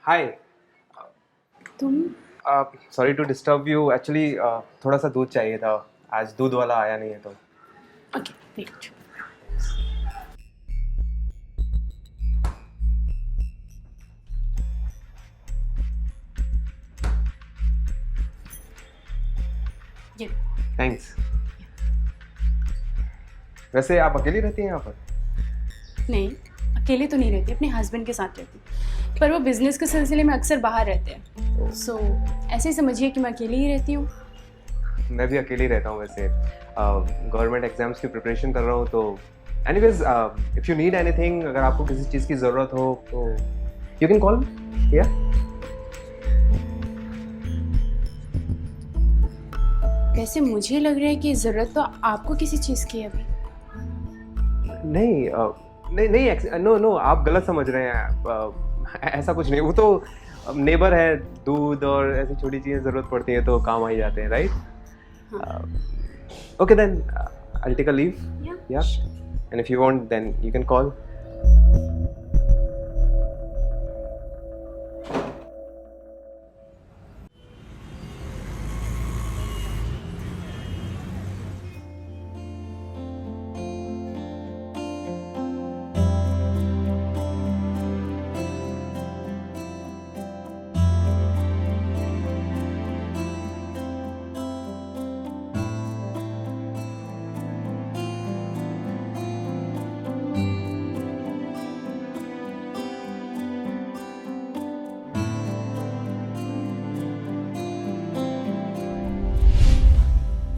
हाय। तुम sorry to disturb you, actually थोड़ा सा दूध चाहिए था। आज दूध वाला आया नहीं है तो। Okay wait. ये थैंक्स। वैसे आप अकेली रहती हैं यहाँ पर? नहीं, अकेले तो नहीं रहती, अपने हस्बैंड के साथ रहती, पर वो बिजनेस के सिलसिले में अक्सर बाहर रहते हैं। सो ऐसे ही समझिए कि मैं अकेली ही रहती हूँ। मैं भी अकेली रहता हूँ वैसे। गवर्नमेंट एग्जाम्स की प्रिपरेशन कर रहा हूँ तो anyways if you need anything, अगर आपको किसी चीज़ की ज़रूरत हो तो यू कैन कॉल मी। या वैसे मुझे लग रहा है कि ज़रूरत तो आपको किसी चीज़ की है अभी। नहीं नहीं नहीं, नो नो, आप गलत समझ रहे हैं। ऐसा कुछ नहीं, वो तो नेबर है। दूध और ऐसी छोटी चीज़ें ज़रूरत पड़ती हैं तो काम आ ही जाते हैं, right? Okay then, I'll take a leave. Yeah. And if you want, then you can call.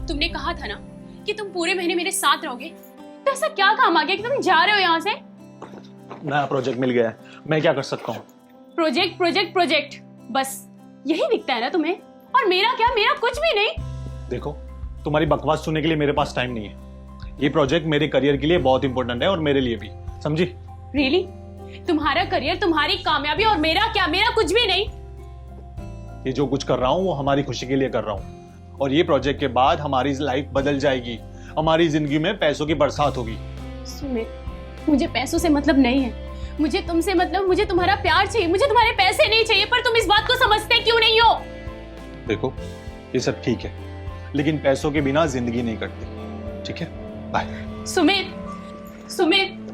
तुमने कहा था ना कि तुम पूरे महीने मेरे साथ रहोगे, तो ऐसा क्या काम आ गया कि तुम जा रहे हो यहाँ से? नया प्रोजेक्ट मिल गया है, मैं क्या कर सकता हूँ? प्रोजेक्ट प्रोजेक्ट प्रोजेक्ट, बस यही दिखता है ना तुम्हें? और मेरा क्या? मेरा कुछ भी नहीं। देखो, तुम्हारी बकवास सुनने के लिए मेरे पास टाइम नहीं है। ये प्रोजेक्ट मेरे करियर के लिए बहुत इंपॉर्टेंट है और मेरे लिए भी, समझी? रियली? तुम्हारा करियर, तुम्हारी कामयाबी, और मेरा क्या? मेरा कुछ भी नहीं। ये जो कुछ कर रहा हूँ वो हमारी खुशी के लिए कर रहा हूँ, और ये प्रोजेक्ट के बाद हमारी लाइफ बदल जाएगी। हमारी जिंदगी में पैसों की बरसात होगी। सुमित, मुझे पैसों से मतलब नहीं है, मुझे तुमसे मतलब, मुझे तुम्हारा प्यार चाहिए, मुझे तुम्हारे पैसे नहीं चाहिए। पर तुम इस बात को समझते क्यों नहीं हो? देखो, ये सब ठीक है, लेकिन पैसों के बिना जिंदगी नहीं कटती, ठीक है? बाय। सुमित, सुमित,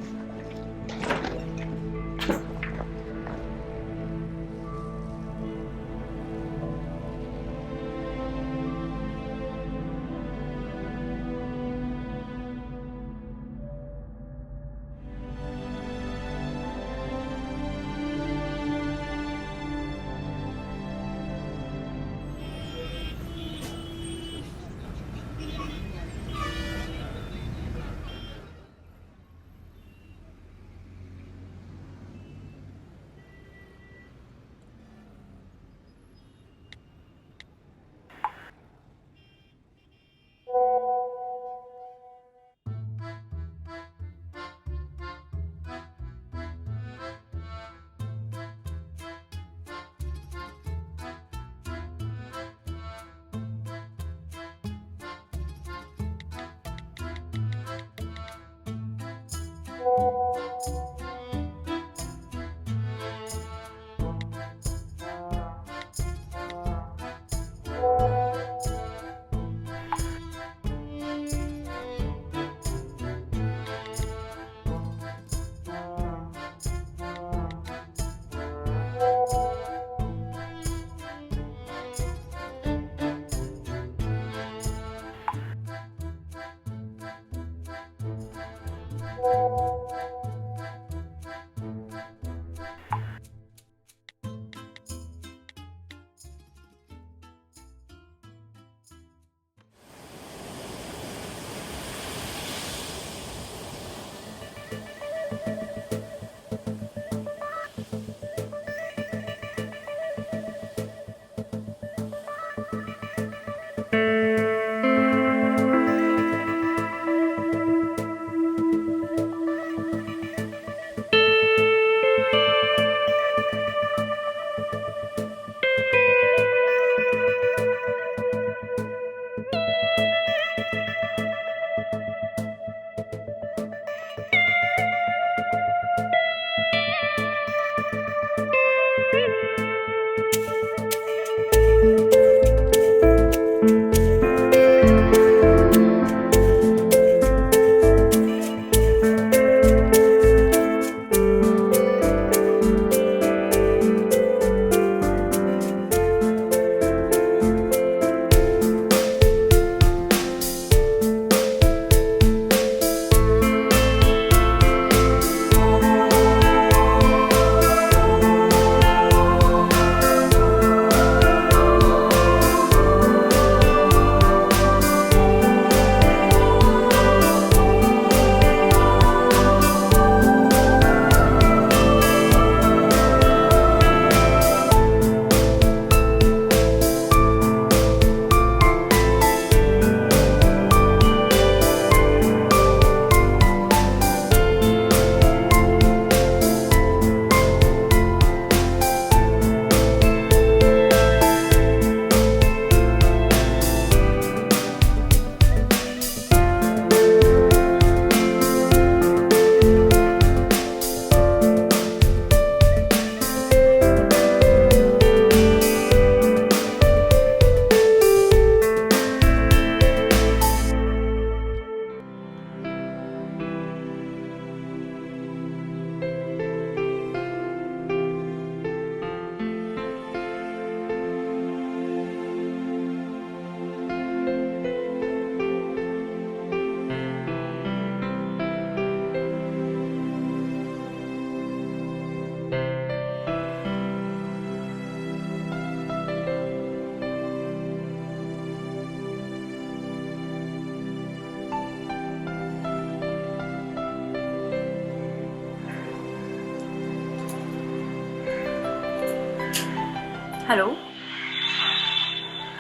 हेलो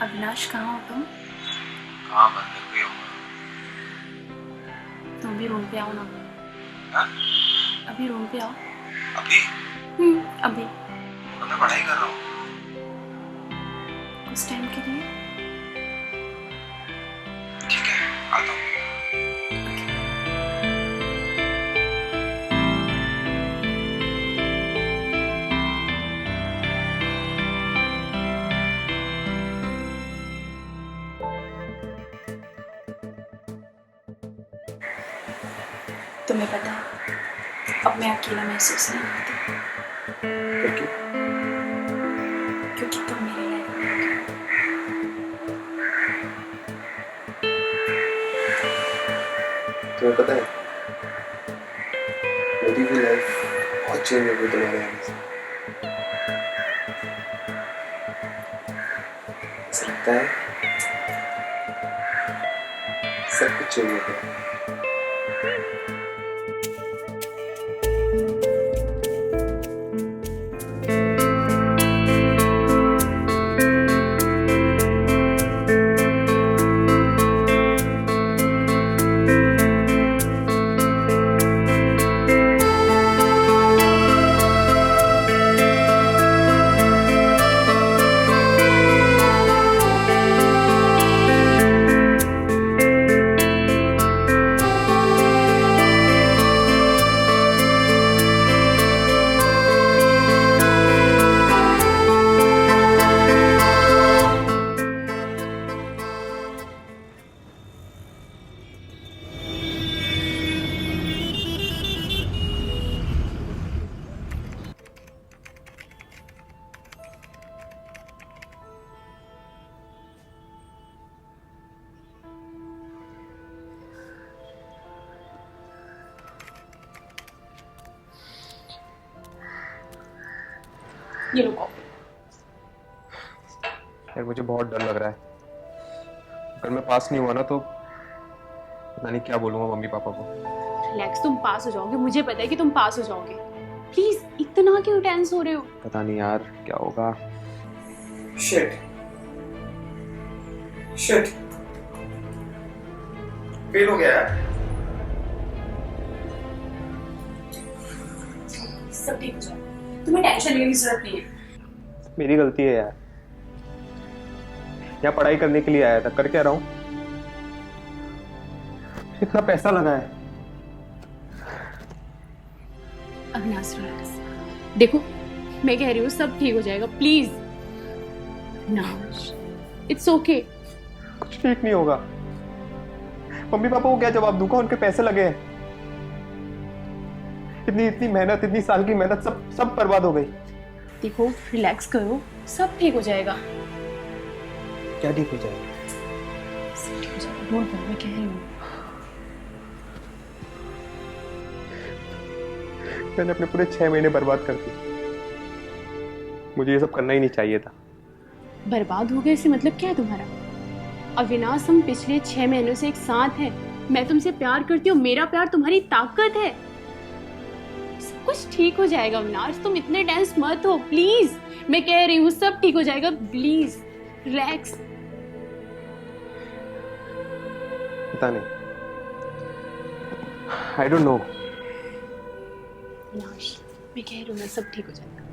अविनाश, कहाँ हो तुम? हाँ बंद कोई होगा। तुम भी रूम पे आओ ना। हाँ? अभी रूम पे आओ। अभी? अभी तो मैं पढ़ाई कर रहा हूँ। कुछ टाइम के लिए। ठीक है, आता हूँ। तुम्हें पता है, अब मैं अकेला महसूस नहीं करती, क्योंकि क्योंकि तुम मेरे लाइफ में हो। तुम्हें पता है मेरी भी लाइफ बहुत चेंज हो गई तुम्हारे आने से। ऐसा लगता है सब कुछ चेंज हो गया। ये लो कॉफी। यार मुझे बहुत डर लग रहा है, अगर मैं पास नहीं हुआ ना तो पता नहीं क्या बोलूँगा मम्मी पापा को। रिलैक्स, तुम पास हो जाओगे, मुझे पता है कि तुम पास हो जाओगे। प्लीज इतना क्यों टेंस हो रहे हो? पता नहीं यार क्या होगा। शिट शिट फेल हो गया यार। सब ठीक हो जाएगा, तुम्हें टेंशन लेने की जरूरत नहीं है। मेरी गलती है यार, यहाँ पढ़ाई करने के लिए आया था, कर क्या रहा हूँ? इतना पैसा लगा है। अविनाश रिलैक्स, देखो मैं कह रही हूँ सब ठीक हो जाएगा, प्लीज। Avinash it's okay. कुछ ठीक नहीं होगा। मम्मी पापा को क्या जवाब दूंगा? उनके पैसे लगे हैं, इतनी मेहनत, इतनी साल की मेहनत सब बर्बाद हो गई। देखो रिलैक्स करो, सब ठीक हो जाएगा। क्या ठीक हो जाएगा? सब ठीक हो जाएगा, डोंट वरी, मैं कह रही हूँ। मैंने अपने पूरे 6 महीने बर्बाद कर दिए। मुझे ये सब करना ही नहीं चाहिए था। बर्बाद हो गए, इससे मतलब क्या है तुम्हारा? अविनाश, हम पिछले 6 महीनों से एक साथ हैं। मैं तुमसे प्यार करती हूँ, मेरा प्यार तुम्हारी ताकत है। सब कुछ ठीक हो जाएगा अविनाश, तुम इतने टेंस मत हो प्लीज। मैं कह रही हूँ सब ठीक हो जाएगा, प्लीज रिलैक्स। पता नहीं, आई डोंट नो। अविनाश मैं कह रही हूँ ना, सब ठीक हो जाएगा,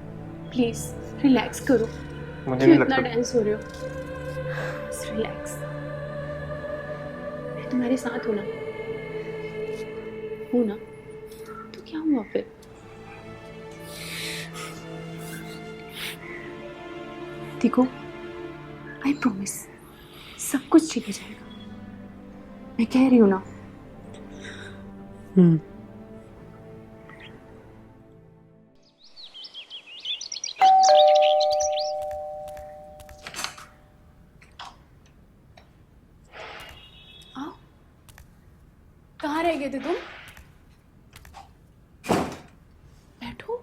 प्लीज रिलैक्स करो। मुझे क्यों नहीं इतना लगता। टेंस हो रहे हो? रिलैक्स, मैं तुम्हारे साथ हूं ना, तो क्या हुआ फिर? देखो आई प्रॉमिस सब कुछ ठीक हो जाएगा, मैं कह रही हूँ ना। आओ, कहाँ रह गए थे तुम? बैठो।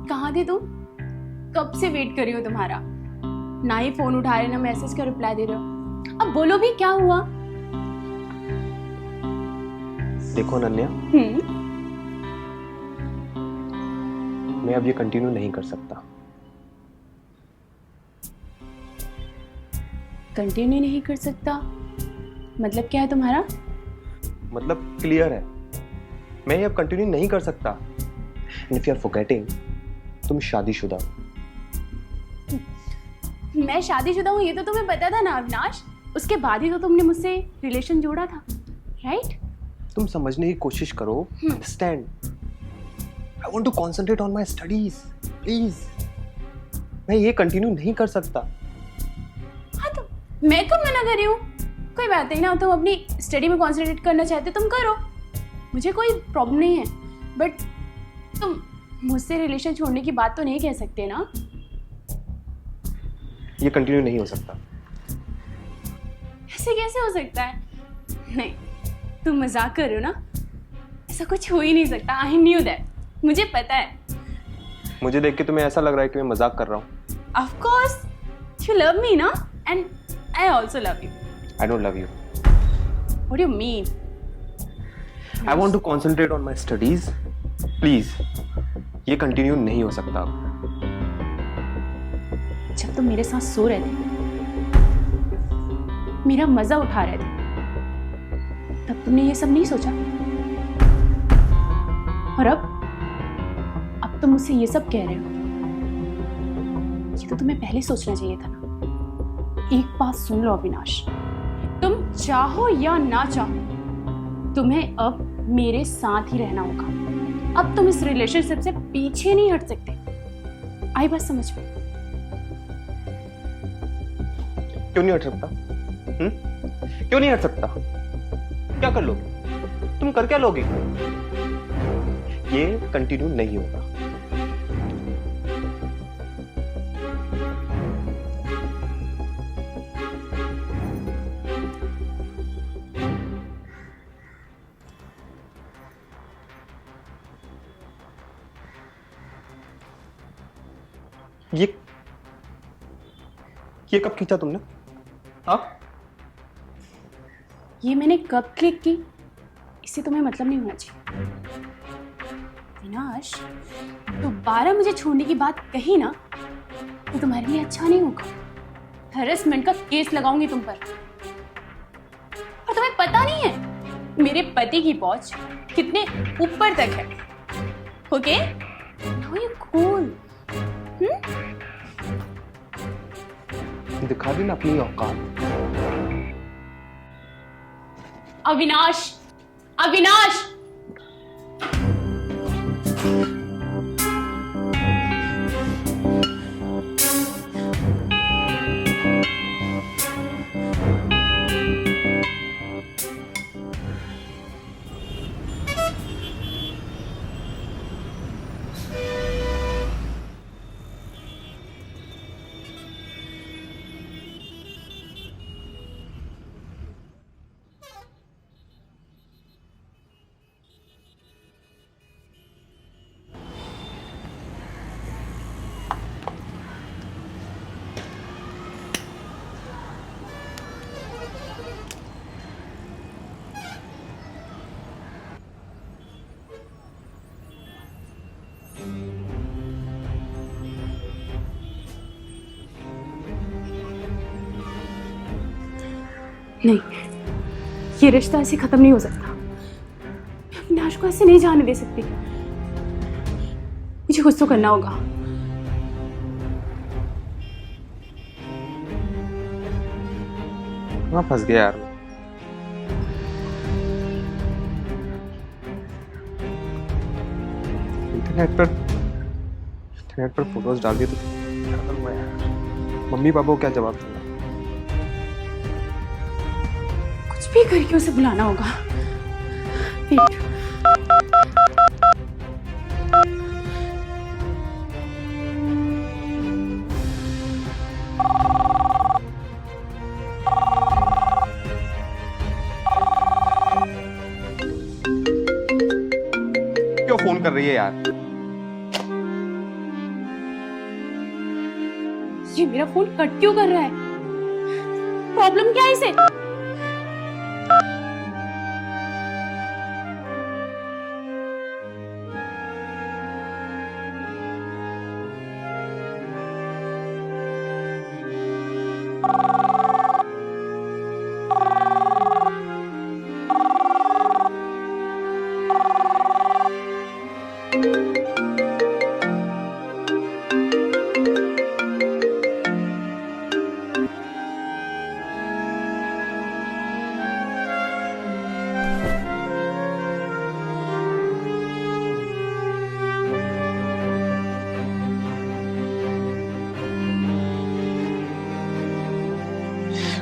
कहाँ थे तुम? कब से वेट कर रही हो तुम्हारा, ना ही फोन उठा रहे ना मैसेज का रिप्लाई दे रहे हो। अब बोलो भी क्या हुआ? देखो अनन्या, मैं अब ये कंटिन्यू नहीं कर सकता। कंटिन्यू नहीं कर सकता मतलब क्या है तुम्हारा? मतलब क्लियर है, मैं ये अब कंटिन्यू नहीं कर सकता। And if you are forgetting, तुम शादीशुदा हो। मैं शादीशुदा हूँ ये तो तुम्हें पता था ना अविनाश, उसके बाद ही तो तुमने मुझसे रिलेशन जोड़ा था, राइट? तुम समझने की कोशिश करो, understand. I want to concentrate on my studies, please. मैं ये कंटिन्यू नहीं कर सकता। हाँ तो मैं कब मना कर रही हूँ? कोई बात नहीं ना, तुम अपनी स्टडी में कंसंट्रेट करना चाहते हो तुम करो, मुझे कोई प्रॉब्लम नहीं है। बट तुम मुझसे रिलेशन छोड़ने की बात तो नहीं कह सकते ना। ये कंटिन्यू नहीं हो सकता। ऐसे कैसे हो सकता है? नहीं, तुम मजाक कर रहे हो ना, ऐसा कुछ हो ही नहीं सकता। आई न्यू दैट, मुझे पता है। मुझे देख के तुम्हें ऐसा लग रहा है कि मैं मजाक कर रहा हूँ। Of course you love me ना, and I also love you. I don't love you. What do you mean? I want to concentrate on my studies, please. ये कंटिन्यू नहीं हो सकता। जब तुम मेरे साथ सो रहे थे, मेरा मजा उठा रहे थे, तब तुमने ये सब नहीं सोचा? और अब तुम मुझसे ये सब कह रहे हो? ये तो तुम्हें पहले सोचना चाहिए था ना। एक बात सुन लो अविनाश, तुम चाहो या ना चाहो, तुम्हें अब मेरे साथ ही रहना होगा। अब तुम इस रिलेशनशिप से पीछे नहीं हट सकते। आई बात समझ में? क्यों नहीं हट सकता? क्यों नहीं हट सकता? क्या कर लोगे? तुम कर क्या लोगे? ये कंटिन्यू नहीं होगा। ये कब खींचा तुमने? हाँ? ये मैंने कब क्लिक की इससे तुम्हें मतलब नहीं होना चाहिए। विनाश, दोबारा मुझे छोड़ने की बात कही ना तो तुम्हारे लिए अच्छा नहीं होगा। हैरेसमेंट का केस लगाऊंगी तुम पर। और तुम्हें पता नहीं है मेरे पति की पहुंच कितने ऊपर तक है। ओके? Now you cool. दिखा दी ना अपनी औकात। अविनाश, अविनाश! नहीं, ये रिश्ता ऐसे खत्म नहीं हो सकता। मैं अविनाश को ऐसे नहीं जाने दे सकती। मुझे कुछ तो करना होगा। वहां फंस गया यार। इंटरनेट पर फोटोज डाल दिए तो खत्म हुआ यार। मम्मी पापा को क्या जवाब दूंगा? कुछ भी करके उसे बुलाना होगा। वेट। क्यों फोन कर रही है यार? ये मेरा फोन कट क्यों कर रहा है? प्रॉब्लम क्या है इसे?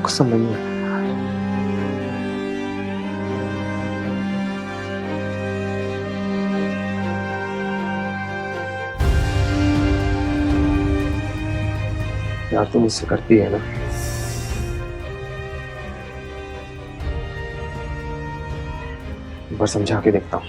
कुछ समझ नहीं आ रहा। यार तुम मुझसे करती है ना, एक बार समझा के देखता हूँ।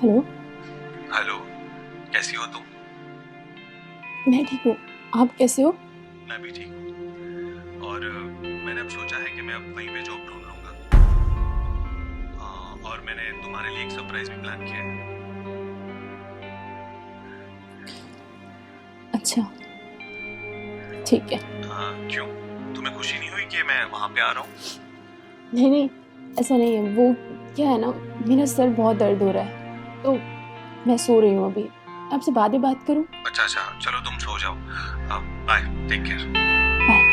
हेलो, हेलो, कैसी हो तुम? मैं ठीक हूँ, आप कैसे हो? मैं भी ठीक हूँ। और मैंने अब सोचा है कि मैं अब वहीं पे जॉब ढूंढ लूंगा। और मैंने तुम्हारे लिए एक सरप्राइज भी प्लान किया है। अच्छा, ठीक है। हाँ, क्यों? तुम्हें खुशी नहीं हुई कि मैं वहाँ पे आ रहा हूँ? नहीं नहीं, ऐसा नहीं है। वो क्या है ना, मेरा सर बहुत दर्द हो रहा है, तो मैं सो रही हूँ अभी। आपसे बाद में बात करूँ? अच्छा, चलो तुम सो जाओ। Bye, take care. Bye.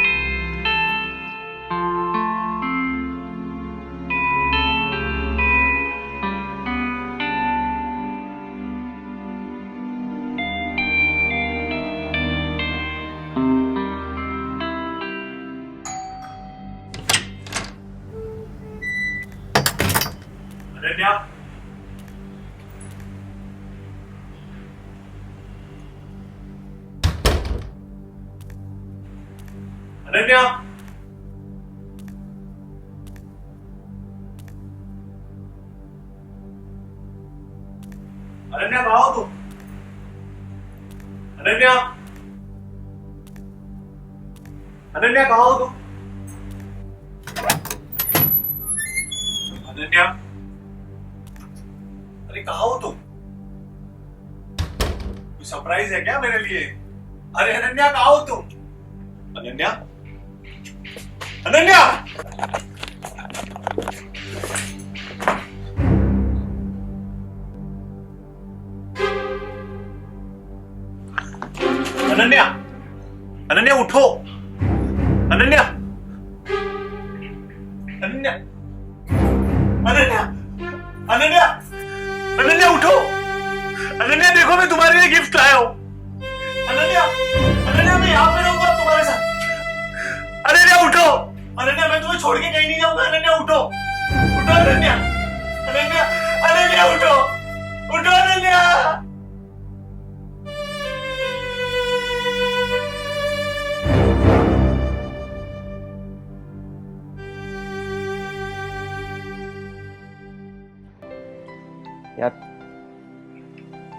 Ananya, Ananya, Ananya कहाँ हो तुम? अनन्या, अनन्या कहाँ हो तुम? अनन्या, अरे कहाँ हो तुम? कोई सरप्राइज है क्या मेरे लिए? अरे अनन्या कहाँ हो तुम? अनन्या, अनन्या, अनन्या, अनन्या उठो। अनन्या, अनन्या, अनन्या, अनन्या, अनन्या उठो। अनन्या देखो, मैं तुम्हारे लिए गिफ्ट लाया हूं। अनन्या, अनन्या मैं यहाँ पे रहूंगा तुम्हारे साथ। अनन्या उठो। अनन्या मैं तुम्हें छोड़ के कहीं नहीं जाऊंगा। अनन्या उठो, उठो अनन्या, अनन्या, अनन्या उठो, उठो अनन्या। यार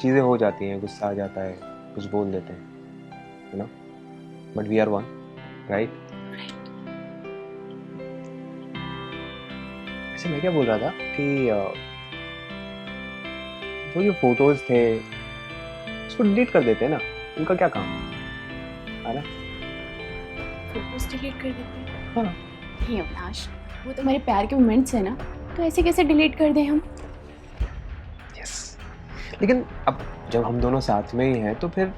चीजें हो जाती हैं, गुस्सा आ जाता है, कुछ बोल देते हैं, you know, but we are one, right? वैसे मैं क्या बोल रहा था कि वो जो फोटोज थे उसको डिलीट कर देते हैं ना, उनका क्या काम है ना? फोटोज डिलीट कर देते हैं? हाँ। नहीं अविनाश, वो तो हमारे प्यार के मोमेंट्स है ना, तो ऐसे कैसे डिलीट कर दें हम? यस, लेकिन अब जब हम दोनों साथ में ही हैं तो फिर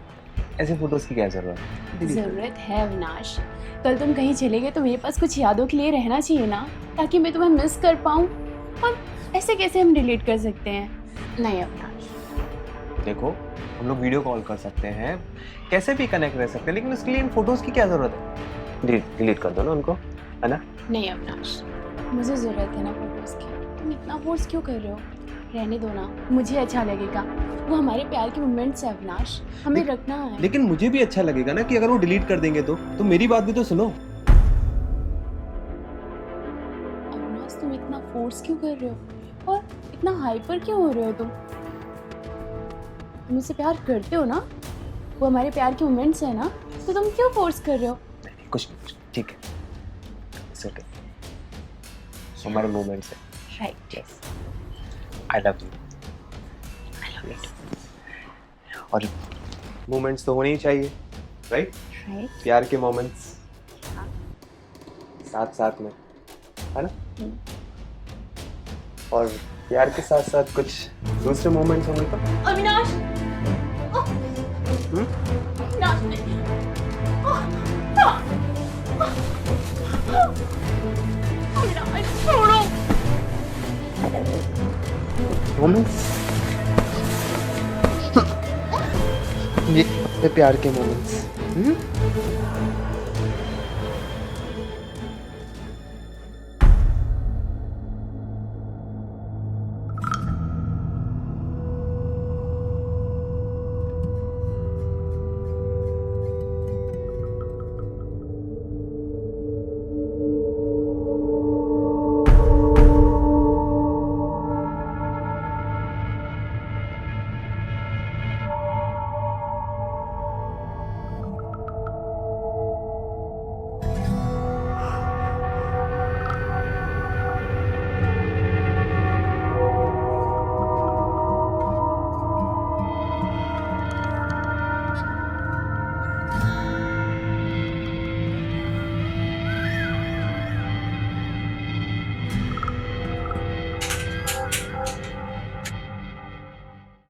ऐसे फोटोज की क्या जरूरत है? जरूरत है अविनाश। कल तुम कहीं चले गए तो मेरे पास कुछ यादों के लिए रहना चाहिए ना, ताकि मैं तुम्हें मिस कर पाऊँ। और ऐसे कैसे हम डिलीट कर सकते हैं? नहीं अविनाश, देखो हम लोग वीडियो कॉल कर सकते हैं, कैसे भी कनेक्ट रह सकते हैं, लेकिन उसके लिए इन फोटोज की क्या जरूरत है? डिलीट कर दो ना उनको, है ना? नहीं अविनाश, मुझे ज़रूरत है ना फोटोज़ की, तुम इतना फोर्स क्यों कर रहे हो? रहने दो ना, मुझे अच्छा लगेगा। वो हमारे प्यार के मोमेंट्स है अविनाश, हमें रखना है। लेकिन मुझे भी अच्छा लगेगा ना कि अगर वो डिलीट कर देंगे तो मेरी बात भी तो सुनो। अविनाश तुम इतना फोर्स क्यों कर रहे हो और इतना हाइपर क्यों हो रहे हो तुम मुझसे प्यार करते हो ना, वो हमारे प्यार के मोमेंट्स है ना, तो तुम क्यों फोर्स कर रहे हो? नहीं, कुछ नहीं, ठीक है, इट्स ओके, हमारे मोमेंट्स है। Right, yes, I love you, I love it. और मोमेंट्स तो होने ही चाहिए, राइट? राइट, प्यार के मोमेंट्स साथ साथ में, है ना? और प्यार के साथ साथ कुछ दूसरे मोमेंट्स होंगे तो? अविनाश, अविनाश नहीं, अविनाश छोड़ो। मोमेंट्स, ये प्यार के मोमेंट्स।